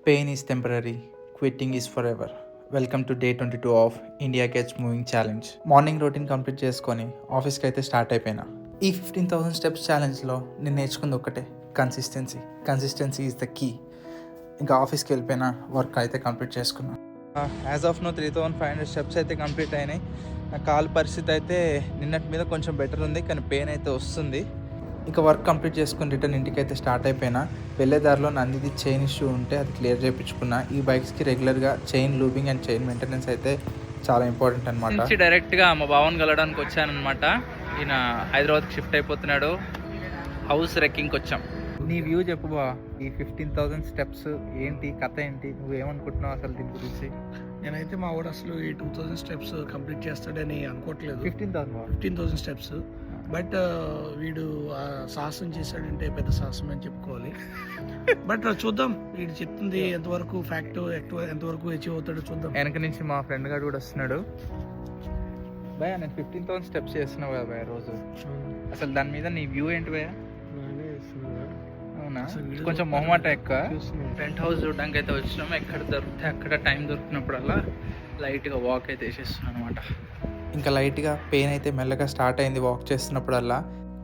Pain is temporary, quitting is forever. Welcome to day 22 of India gets moving challenge. Morning routine complete చేసుకొని ఆఫీస్కి అయితే start అయిపోయినా. ఈ 15,000 steps ఛాలెంజ్లో నేను నేర్చుకుంది ఒకటే, కన్సిస్టెన్సీ ఈజ్ ద కీ. ఇంకా ఆఫీస్కి వెళ్ళిపోయినా, వర్క్ అయితే కంప్లీట్ చేసుకున్నా. యాజ్ ఆఫ్ నో 3,500 స్టెప్స్ అయితే కంప్లీట్ అయినాయి. నా కాలు పరిస్థితి అయితే నిన్నటి మీద కొంచెం బెటర్ ఉంది, కానీ పెయిన్ అయితే వస్తుంది. ఇంకా వర్క్ కంప్లీట్ చేసుకుని రిటర్న్ ఇంటికి అయితే స్టార్ట్ అయిపోయినా. వెళ్ళే దారిలో నందిది చైన్ ఇష్యూ ఉంటే అది క్లియర్ చేయించుకున్నా. ఈ బైక్స్కి రెగ్యులర్గా chain lubing and chain maintenance అయితే చాలా ఇంపార్టెంట్ అనమాట. డైరెక్ట్గా మా బావన్ కలవడానికి వచ్చానమాట. ఈయన హైదరాబాద్కి షిఫ్ట్ అయిపోతున్నాడు. హౌస్ రెక్కింగ్కి వచ్చాం. నీ వ్యూ చెప్పు బా, ఈ 15,000 స్టెప్స్ ఏంటి, కథ ఏంటి, నువ్వేమనుకుంటున్నావు అసలు దీని గురించి? నేనైతే మా వాడు అసలు ఈ 2,000 స్టెప్స్ కంప్లీట్ చేస్తాడని అనుకోవట్లేదు. 15,000 స్టెప్స్. బట్ వీడు ఆ సాహసం చేశాడంటే పెద్ద సాహసం అని చెప్పుకోవాలి. బట్ చూద్దాం, వీడు చెప్తుంది ఎంతవరకు ఫ్యాక్ట్, ఎంతవరకు అచీవ్ అవుతాడో చూద్దాం. వెనక నుంచి మా ఫ్రెండ్ గారు కూడా వస్తున్నాడు. భయ, నేను 15,000 స్టెప్స్ చేస్తున్నావు కదా భయ రోజు. అసలు దాని మీద నీ వ్యూ ఏంటి భయ? అవునా, కొంచెం మొహమాట ఎక్కువ. ఫ్రంట్ హౌస్ చూడడానికి అయితే వచ్చినాము. ఎక్కడ దొరికితే అక్కడ టైం దొరికినప్పుడల్లా లైట్గా వాక్ అయితే వేసేస్తున్నాను అనమాట. ఇంకా లైట్గా పెయిన్ అయితే మెల్లగా స్టార్ట్ అయింది వాక్ చేస్తున్నప్పుడల్లా.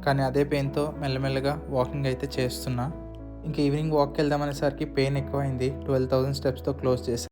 కానీ అదే పెయిన్తో మెల్లమెల్లగా వాకింగ్ అయితే చేస్తున్నా. ఇంకా ఈవినింగ్ వాక్కి వెళ్దామనేసరికి పెయిన్ ఎక్కువైంది. 12,000 స్టెప్స్తో క్లోజ్ చేశాను.